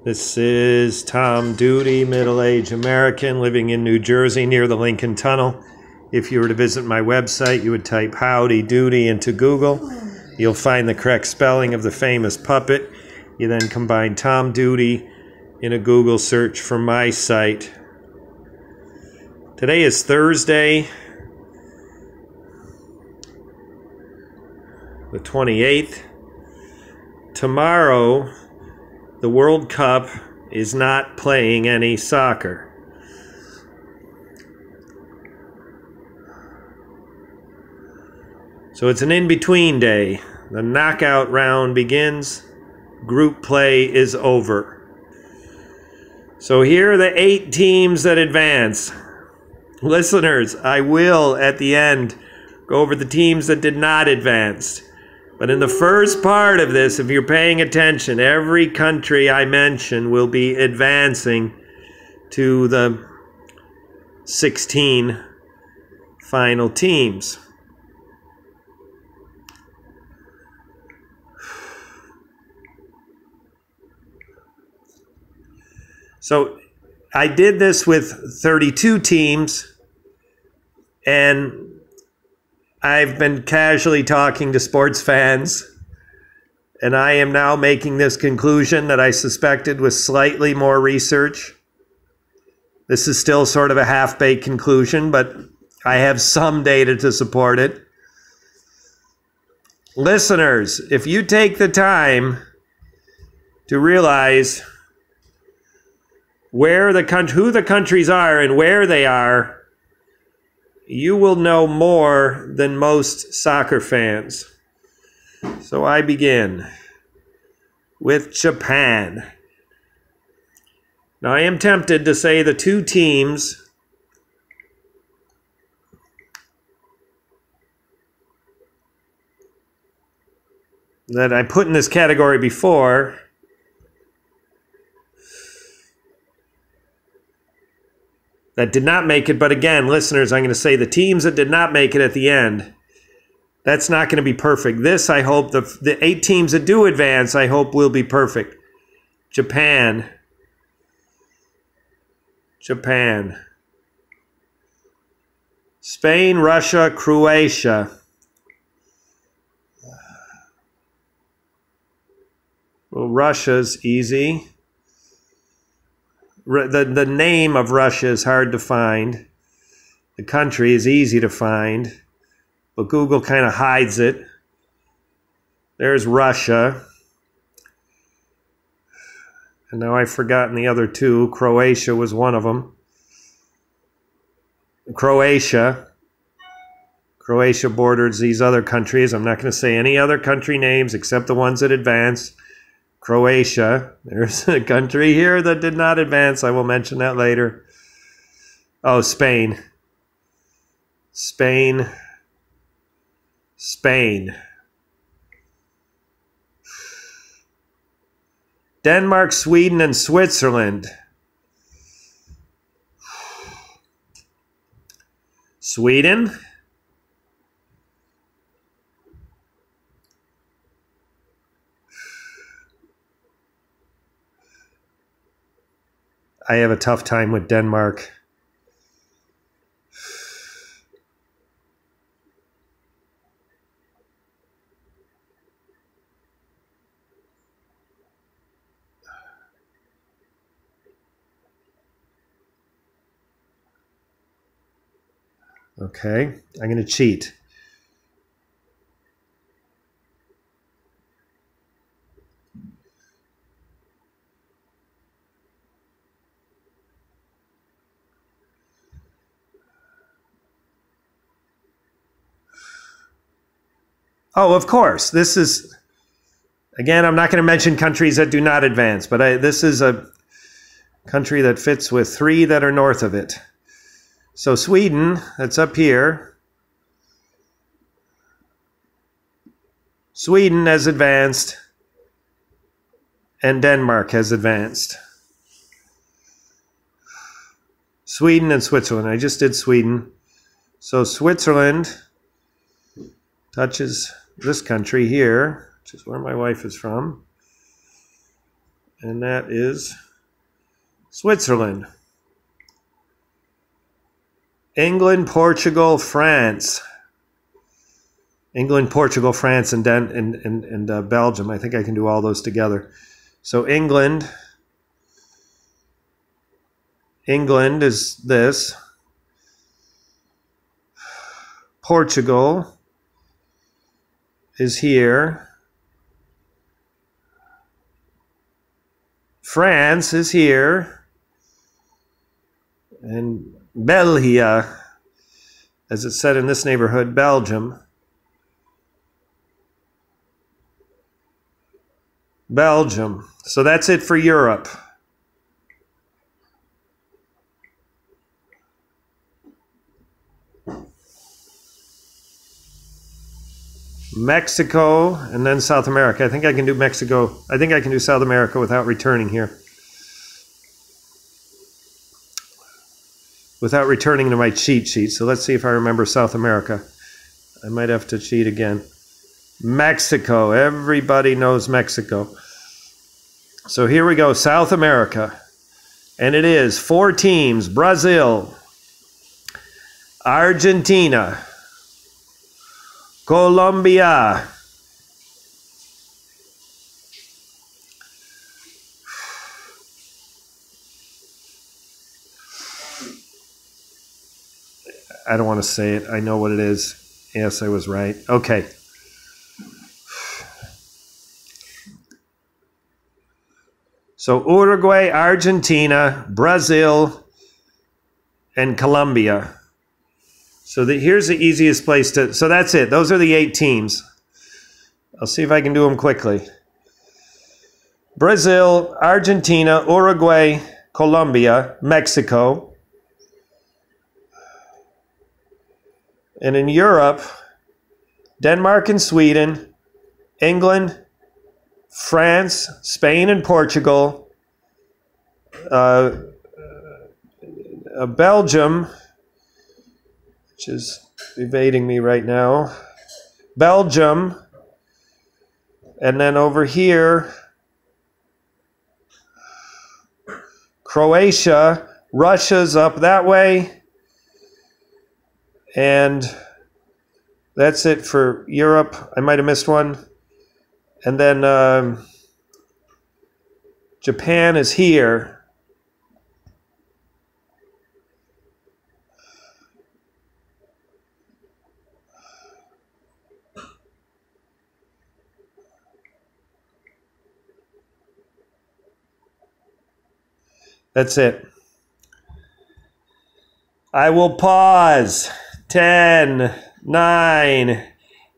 This is Tom Duty, middle-aged American living in New Jersey near the Lincoln Tunnel. If you were to visit my website, you would type Howdy Doody into Google. You'll find the correct spelling of the famous puppet. You then combine Tom Duty in a Google search for my site. Today is Thursday, the 28th. Tomorrow, the World Cup is not playing any soccer. So it's an in-between day. The knockout round begins. Group play is over. So here are the 8 teams that advance. Listeners, I will, at the end, go over the teams that did not advance. But in the first part of this, if you're paying attention, every country I mention will be advancing to the 16 final teams. So I did this with 32 teams, and I've been casually talking to sports fans, and I am now making this conclusion that I suspected with slightly more research. This is still sort of a half-baked conclusion, but I have some data to support it. Listeners, if you take the time to realize who the countries are and where they are, you will know more than most soccer fans. So I begin with Japan. Now I am tempted to say the 2 teams that I put in this category before that did not make it, but again, listeners, I'm going to say the teams that did not make it at the end, that's not going to be perfect. This, I hope, the 8 teams that do advance, I hope will be perfect. Japan. Spain, Russia, Croatia. Well, Russia's easy. The name of Russia is hard to find. The country is easy to find, but Google kind of hides it. There's Russia. And now I've forgotten the other 2. Croatia was one of them. Croatia borders these other countries. I'm not going to say any other country names except the ones that advance. Croatia. There's a country here that did not advance. I will mention that later. Oh, Spain. Denmark, Sweden, and Switzerland. Sweden. I have a tough time with Denmark. Okay, I'm going to cheat. Oh, of course. This is, again, I'm not going to mention countries that do not advance, but this is a country that fits with 3 that are north of it. So Sweden, that's up here. Sweden has advanced, and Denmark has advanced. Sweden and Switzerland. I just did Sweden. So Switzerland touches this country here, which is where my wife is from. And that is Switzerland. England, Portugal, France. England, Portugal, France, and Belgium. I think I can do all those together. So England is this. Portugal is here. France is here. And Belgia, as it's said in this neighborhood, Belgium. Belgium. So that's it for Europe. Mexico, and then South America. I think I can do Mexico. I think I can do South America without returning here. Without returning to my cheat sheet. So let's see if I remember South America. I might have to cheat again. Mexico. Everybody knows Mexico. So here we go. South America. And it is 4 teams. Brazil. Argentina. Colombia. I don't want to say it. I know what it is. Yes, I was right. Okay. So Uruguay, Argentina, Brazil, and Colombia. So here's the easiest place to... So that's it. Those are the 8 teams. I'll see if I can do them quickly. Brazil, Argentina, Uruguay, Colombia, Mexico. And in Europe, Denmark and Sweden, England, France, Spain and Portugal, Belgium, which is evading me right now, Belgium, and then over here, Croatia, Russia's up that way, and that's it for Europe. I might have missed one. And then Japan is here. That's it. I will pause. 10, 9,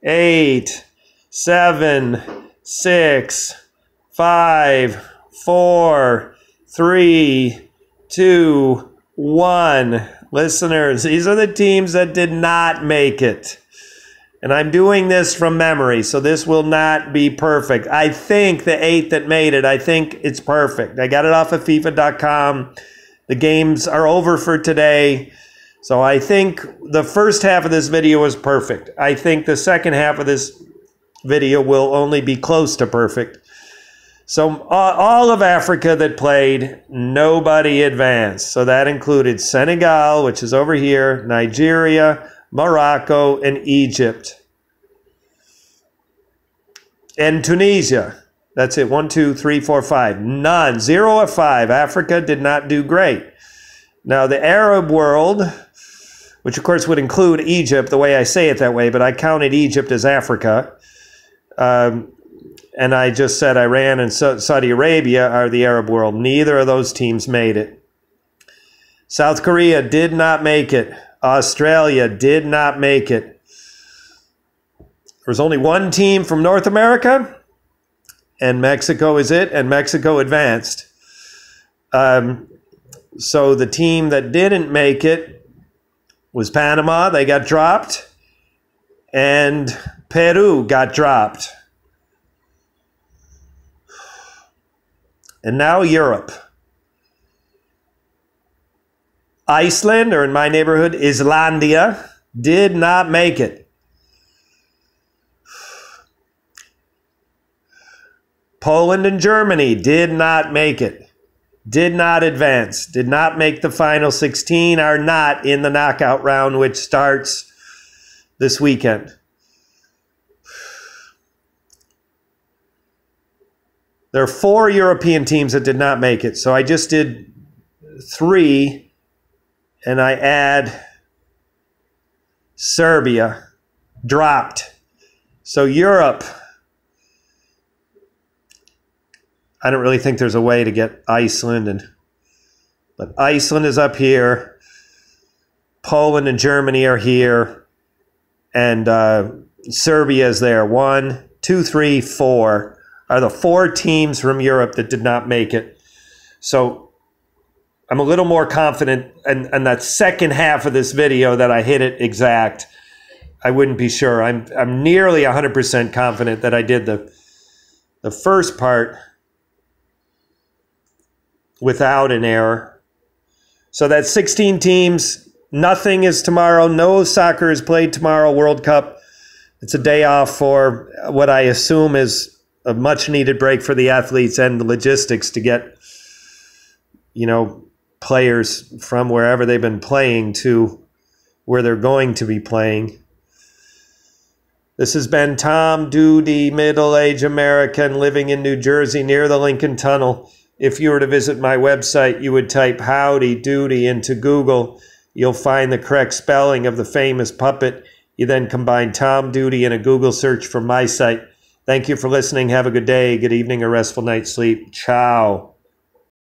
8, 7, 6, 5, 4, 3, 2, 1. Listeners, these are the teams that did not make it. And I'm doing this from memory, so this will not be perfect. I think the 8 that made it, I think it's perfect. I got it off of FIFA.com. The games are over for today. So I think the first half of this video was perfect. I think the second half of this video will only be close to perfect. So all of Africa that played, nobody advanced. So that included Senegal, which is over here, Nigeria, Morocco, and Egypt. And Tunisia. That's it. 1, 2, 3, 4, 5. None. 0 of 5. Africa did not do great. Now the Arab world, which of course would include Egypt, the way I say it that way, but I counted Egypt as Africa. And I just said Iran and Saudi Arabia are the Arab world. Neither of those teams made it. South Korea did not make it. Australia did not make it. There was only one team from North America, and Mexico is it, and Mexico advanced. So the team that didn't make it was Panama. They got dropped. And Peru got dropped. And now Europe. Iceland, or in my neighborhood, Islandia, did not make it. Poland and Germany did not make it. Did not advance. Did not make the final 16. Are not in the knockout round, which starts this weekend. There are 4 European teams that did not make it. So I just did 3, and I add Serbia. Dropped. So Europe, I don't really think there's a way to get Iceland, but Iceland is up here. Poland and Germany are here, and Serbia is there. 1, 2, 3, 4 are the 4 teams from Europe that did not make it. So I'm a little more confident in that second half of this video that I hit it exact. I wouldn't be sure. I'm nearly 100% confident that I did the first part without an error. So that's 16 teams. Nothing is tomorrow. No soccer is played tomorrow, World Cup. It's a day off for what I assume is a much-needed break for the athletes and the logistics to get, players from wherever they've been playing to where they're going to be playing. This has been Tom Duty, middle-aged American living in New Jersey near the Lincoln Tunnel. If you were to visit my website, you would type Howdy Doody into Google. You'll find the correct spelling of the famous puppet. You then combine Tom Duty in a Google search for my site. Thank you for listening. Have a good day, good evening, or restful night's sleep. Ciao.